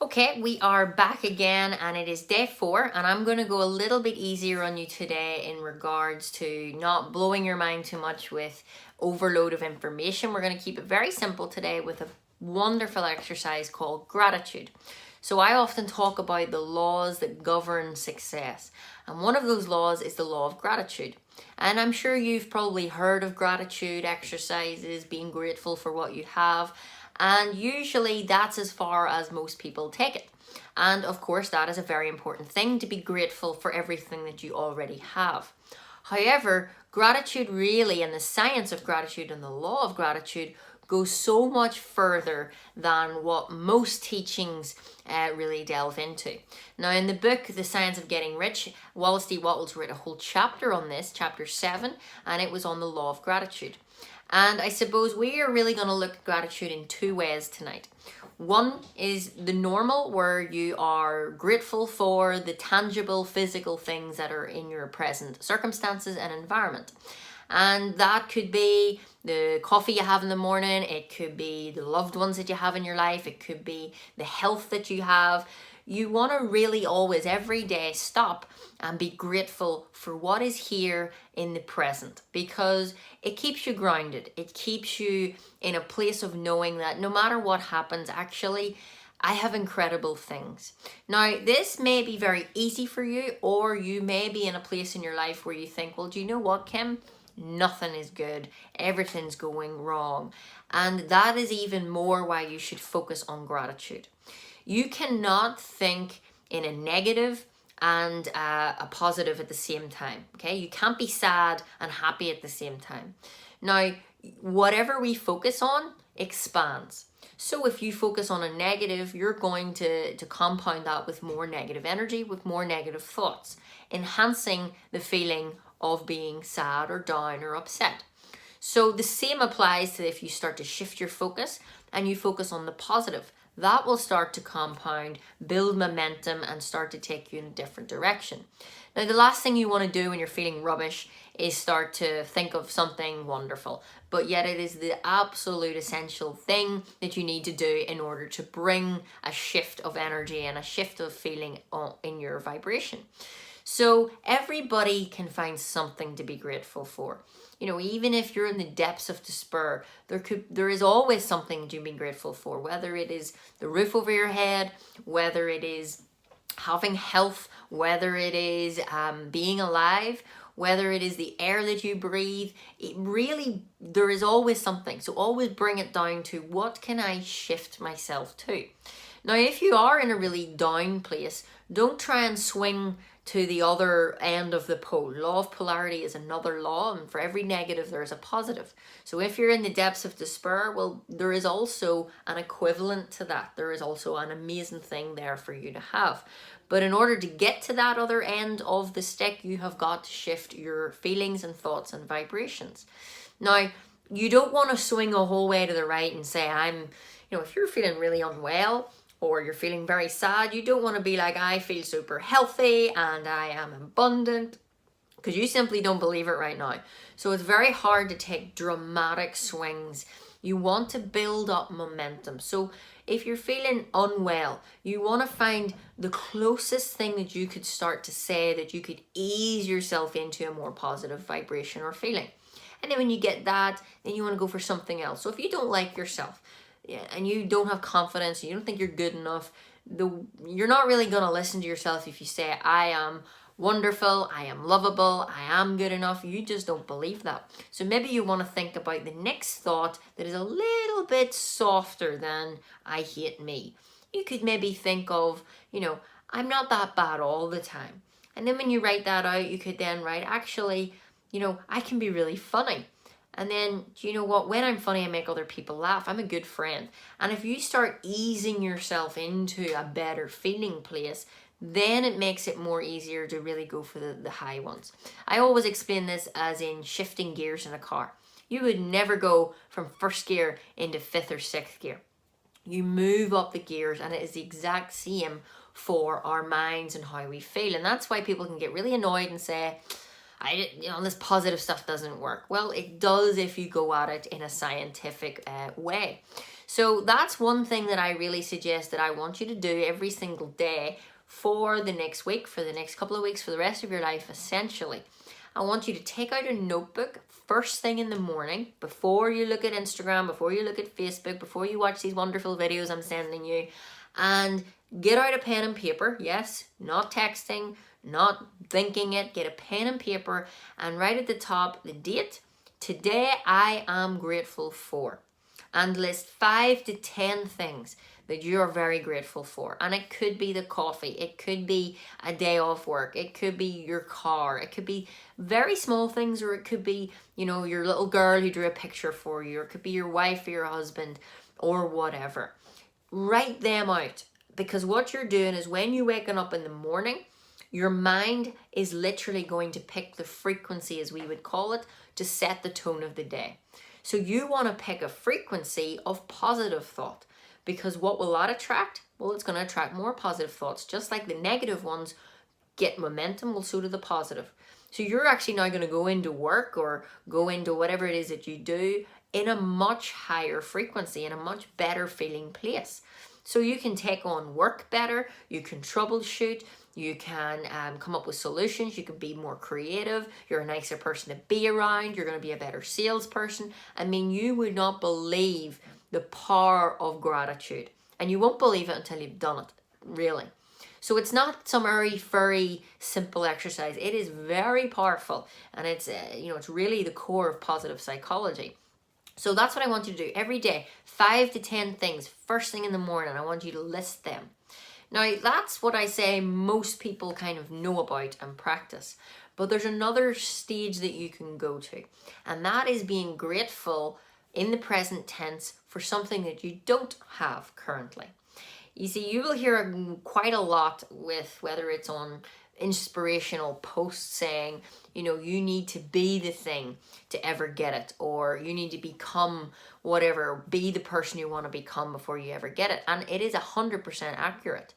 Okay, we are back again and it is day 4, and I'm going to go a little bit easier on you today in regards to not blowing your mind too much with overload of information. We're going to keep it very simple today with a wonderful exercise called gratitude. So I often talk about the laws that govern success, and one of those laws is the law of gratitude. And I'm sure you've probably heard of gratitude exercises, being grateful for what you have. And usually that's as far as most people take it. And of course, that is a very important thing, to be grateful for everything that you already have. However, gratitude really, and the science of gratitude and the law of gratitude, goes so much further than what most teachings really delve into. Now, in the book, The Science of Getting Rich, Wallace D. Wattles wrote a whole chapter on this, chapter 7, and it was on the law of gratitude. And I suppose we are really going to look at gratitude in 2 ways tonight. One is the normal, where you are grateful for the tangible physical things that are in your present circumstances and environment. And that could be the coffee you have in the morning, it could be the loved ones that you have in your life, it could be the health that you have. You want to really always, every day, stop and be grateful for what is here in the present, because it keeps you grounded. It keeps you in a place of knowing that no matter what happens, actually, I have incredible things. Now, this may be very easy for you, or you may be in a place in your life where you think, well, do you know what, Kim? Nothing is good. Everything's going wrong. And that is even more why you should focus on gratitude. You cannot think in a negative and a positive at the same time. Okay, you can't be sad and happy at the same time. Now, whatever we focus on expands. So if you focus on a negative, you're going to compound that with more negative energy, with more negative thoughts, enhancing the feeling of being sad or down or upset. So the same applies to if you start to shift your focus and you focus on the positive. That will start to compound, build momentum, and start to take you in a different direction. Now, the last thing you want to do when you're feeling rubbish is start to think of something wonderful. But yet it is the absolute essential thing that you need to do in order to bring a shift of energy and a shift of feeling in your vibration. So everybody can find something to be grateful for. You know, even if you're in the depths of despair, there is always something to be grateful for, whether it is the roof over your head, whether it is having health, whether it is being alive, whether it is the air that you breathe. It really, there is always something. So always bring it down to, what can I shift myself to? Now, if you are in a really down place, don't try and swing to the other end of the pole. Law of polarity is another law, and for every negative there is a positive. So if you're in the depths of despair, well, there is also an equivalent to that. There is also an amazing thing there for you to have. But in order to get to that other end of the stick, you have got to shift your feelings and thoughts and vibrations. Now, you don't want to swing a whole way to the right and say, if you're feeling really unwell, or you're feeling very sad, you don't want to be like, I feel super healthy and I am abundant, because you simply don't believe it right now. So it's very hard to take dramatic swings. You want to build up momentum. So if you're feeling unwell, you want to find the closest thing that you could start to say that you could ease yourself into a more positive vibration or feeling. And then when you get that, then you want to go for something else. So if you don't like yourself, and you don't have confidence, and you don't think you're good enough, you're not really going to listen to yourself if you say, I am wonderful, I am lovable, I am good enough. You just don't believe that. So maybe you want to think about the next thought that is a little bit softer than, I hate me. You could maybe think of, I'm not that bad all the time. And then when you write that out, you could then write, actually, I can be really funny. And then, do you know what? When I'm funny, I make other people laugh. I'm a good friend. And if you start easing yourself into a better feeling place, then it makes it more easier to really go for the high ones. I always explain this as in shifting gears in a car. You would never go from first gear into fifth or sixth gear. You move up the gears, and it is the exact same for our minds and how we feel. And that's why people can get really annoyed and say, this positive stuff doesn't work. Well, it does if you go at it in a scientific way. So that's one thing that I really suggest that I want you to do every single day for the next week, for the next couple of weeks, for the rest of your life, essentially. I want you to take out a notebook first thing in the morning, before you look at Instagram, before you look at Facebook, before you watch these wonderful videos I'm sending you, and get out a pen and paper. Yes, not texting, not thinking it. Get a pen and paper and write at the top the date. Today I am grateful for. And list 5 to 10 things that you're very grateful for. And it could be the coffee, it could be a day off work, it could be your car, it could be very small things, or it could be, you know, your little girl who drew a picture for you, or it could be your wife or your husband or whatever. Write them out, because what you're doing is when you're waking up in the morning, your mind is literally going to pick the frequency, as we would call it, to set the tone of the day. So you want to pick a frequency of positive thought, because what will that attract? Well, it's going to attract more positive thoughts. Just like the negative ones get momentum, well, so do the positive. So you're actually now going to go into work or go into whatever it is that you do in a much higher frequency, in a much better feeling place. So you can take on work better, you can troubleshoot, you can come up with solutions, you can be more creative, you're a nicer person to be around, you're going to be a better salesperson. I mean, you would not believe the power of gratitude. And you won't believe it until you've done it, really. So it's not some airy-fairy simple exercise. It is very powerful, and it's it's really the core of positive psychology. So that's what I want you to do every day. 5 to 10 things first thing in the morning. I want you to list them. Now, that's what I say most people kind of know about and practice. But there's another stage that you can go to, and that is being grateful in the present tense for something that you don't have currently. You see, you will hear quite a lot with whether it's on inspirational posts saying, you know, you need to be the thing to ever get it, or you need to become whatever, be the person you want to become before you ever get it. And it is 100% accurate.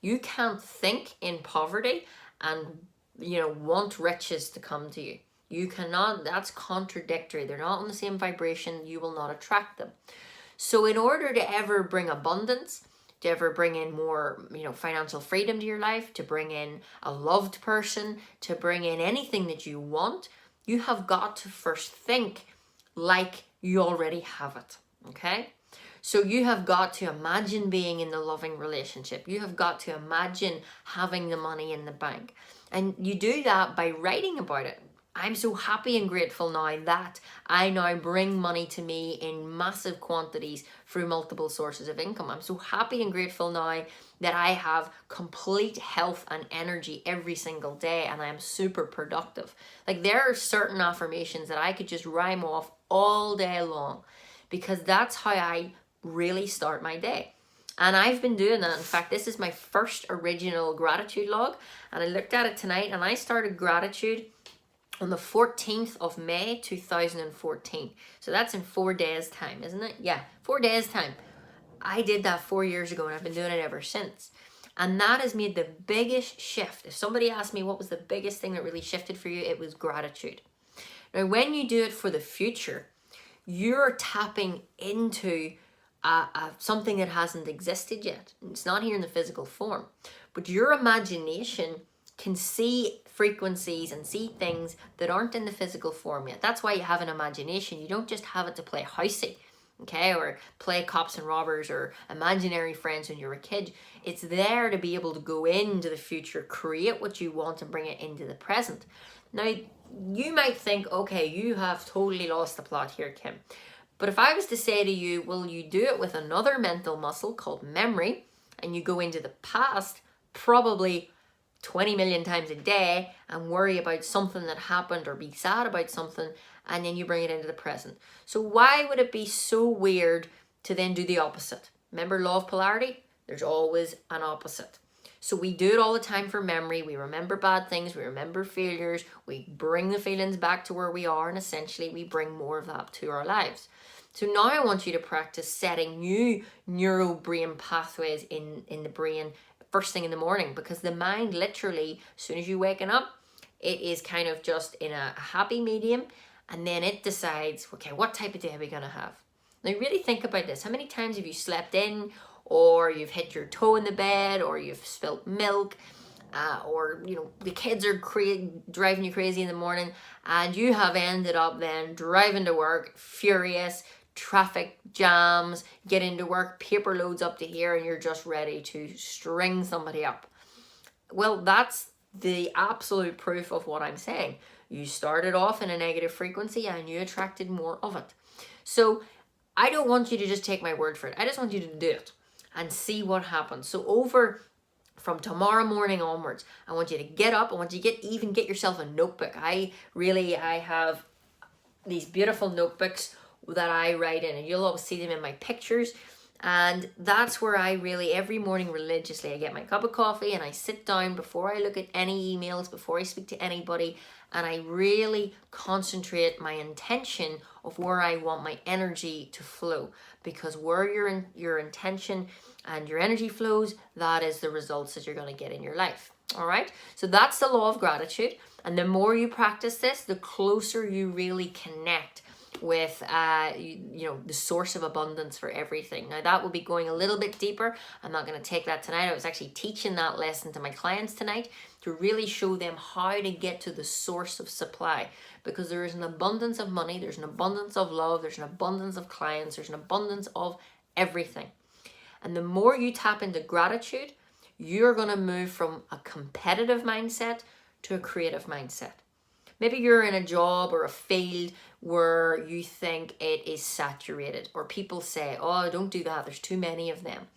You can't think in poverty and, you know, want riches to come to you. You cannot. That's contradictory. They're not on the same vibration. You will not attract them. So in order to ever bring abundance, to ever bring in more, financial freedom to your life, to bring in a loved person, to bring in anything that you want, you have got to first think like you already have it, okay? So you have got to imagine being in the loving relationship. You have got to imagine having the money in the bank. And you do that by writing about it. I'm so happy and grateful now that I now bring money to me in massive quantities through multiple sources of income. I'm so happy and grateful now that I have complete health and energy every single day, and I am super productive. Like, there are certain affirmations that I could just rhyme off all day long, because that's how I really start my day. And I've been doing that. In fact, this is my first original gratitude log, and I looked at it tonight, and I started gratitude on the 14th of May 2014. So that's in 4 days time, isn't it? Yeah, 4 days time. I did that 4 years ago, and I've been doing it ever since. And that has made the biggest shift. If somebody asked me what was the biggest thing that really shifted for you, it was gratitude. Now, when you do it for the future, you're tapping into something that hasn't existed yet. It's not here in the physical form, but your imagination can see frequencies and see things that aren't in the physical form yet. That's why you have an imagination. You don't just have it to play housey, okay, or play cops and robbers or imaginary friends when you're a kid. It's there to be able to go into the future, create what you want, and bring it into the present. Now, you might think, okay, you have totally lost the plot here, Kim. But if I was to say to you, will you do it with another mental muscle called memory, and you go into the past, probably 20 million times a day, and worry about something that happened or be sad about something, and then you bring it into the present. So why would it be so weird to then do the opposite? Remember law of polarity? There's always an opposite. So we do it all the time for memory. We remember bad things, we remember failures, we bring the feelings back to where we are, and essentially we bring more of that to our lives. So now I want you to practice setting new neural brain pathways in the brain first thing in the morning, because the mind literally, as soon as you're waking up, it is kind of just in a happy medium, and then it decides, okay, what type of day are we going to have? Now really think about this. How many times have you slept in, or you've hit your toe in the bed, or you've spilt milk, or the kids are driving you crazy in the morning, and you have ended up then driving to work furious, traffic jams, get into work, paper loads up to here, and you're just ready to string somebody up. Well, that's the absolute proof of what I'm saying. You started off in a negative frequency and you attracted more of it. So I don't want you to just take my word for it. I just want you to do it and see what happens. So from tomorrow morning onwards, I want you to get up. I want you to get yourself a notebook. I have these beautiful notebooks that I write in, and you'll always see them in my pictures. And that's where I really, every morning religiously, I get my cup of coffee and I sit down before I look at any emails, before I speak to anybody, and I really concentrate my intention of where I want my energy to flow. Because where your intention and your energy flows, that is the results that you're going to get in your life. All right. So that's the law of gratitude. And the more you practice this, the closer you really connect with the source of abundance for everything. Now that will be going a little bit deeper. I'm not going to take that tonight. I was actually teaching that lesson to my clients tonight to really show them how to get to the source of supply, because there is an abundance of money, there's an abundance of love, there's an abundance of clients, there's an abundance of everything. And the more you tap into gratitude, you're going to move from a competitive mindset to a creative mindset. Maybe you're in a job or a field where you think it is saturated, or people say, oh, don't do that, there's too many of them.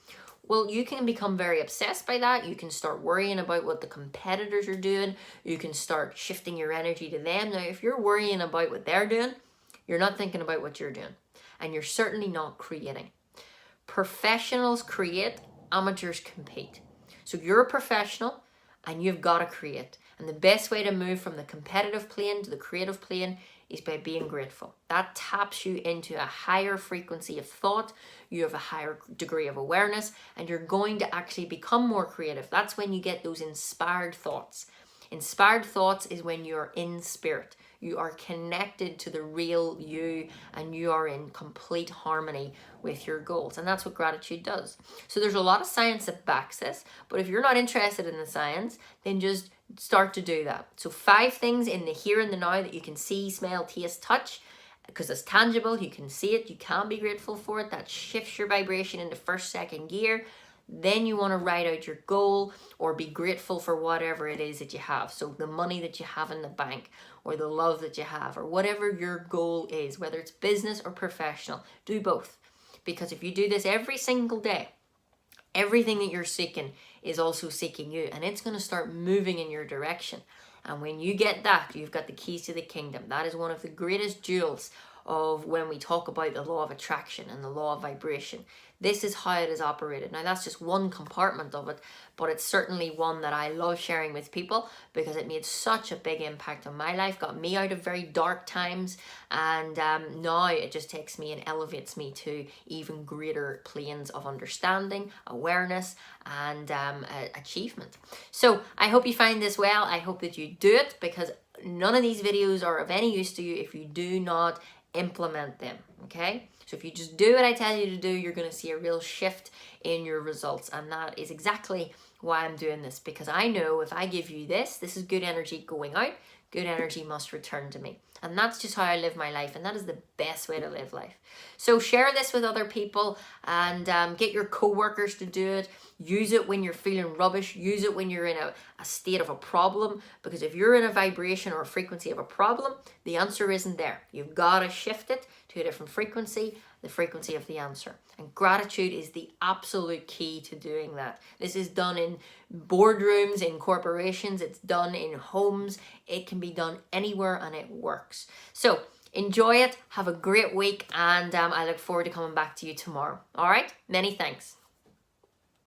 Well, you can become very obsessed by that. You can start worrying about what the competitors are doing. You can start shifting your energy to them. Now, if you're worrying about what they're doing, you're not thinking about what you're doing, and you're certainly not creating. Professionals create, amateurs compete. So you're a professional and you've got to create. And the best way to move from the competitive plane to the creative plane is by being grateful. That taps you into a higher frequency of thought. You have a higher degree of awareness, and you're going to actually become more creative. That's when you get those inspired thoughts. Inspired thoughts is when you're in spirit. You are connected to the real you, and you are in complete harmony with your goals. And that's what gratitude does. So there's a lot of science that backs this, but if you're not interested in the science, then just start to do that. So 5 things in the here and the now that you can see, smell, taste, touch, because it's tangible, you can see it, you can be grateful for it. That shifts your vibration into first, second gear. Then you want to write out your goal or be grateful for whatever it is that you have. So the money that you have in the bank, or the love that you have, or whatever your goal is, whether it's business or professional, do both. Because if you do this every single day, everything that you're seeking is also seeking you, and it's going to start moving in your direction. And when you get that, you've got the keys to the kingdom. That is one of the greatest jewels of when we talk about the law of attraction and the law of vibration. This is how it is operated. Now, that's just one compartment of it, but it's certainly one that I love sharing with people because it made such a big impact on my life, got me out of very dark times, and now it just takes me and elevates me to even greater planes of understanding, awareness, and achievement. So I hope you find this well. I hope that you do it, because none of these videos are of any use to you if you do not implement them, okay? So if you just do what I tell you to do, you're going to see a real shift in your results. And that is exactly why I'm doing this, because I know if I give you this is good energy going out, good energy must return to me. And that's just how I live my life, and that is the best way to live life. So share this with other people, and get your co-workers to do it. Use it when you're feeling rubbish. Use it when you're in a state of a problem, because if you're in a vibration or a frequency of a problem, the answer isn't there. You've got to shift it to a different frequency, the frequency of the answer. And gratitude is the absolute key to doing that. This is done in boardrooms, in corporations, it's done in homes, it can be done anywhere, and it works. So enjoy it, have a great week, and I look forward to coming back to you tomorrow. All right, many thanks.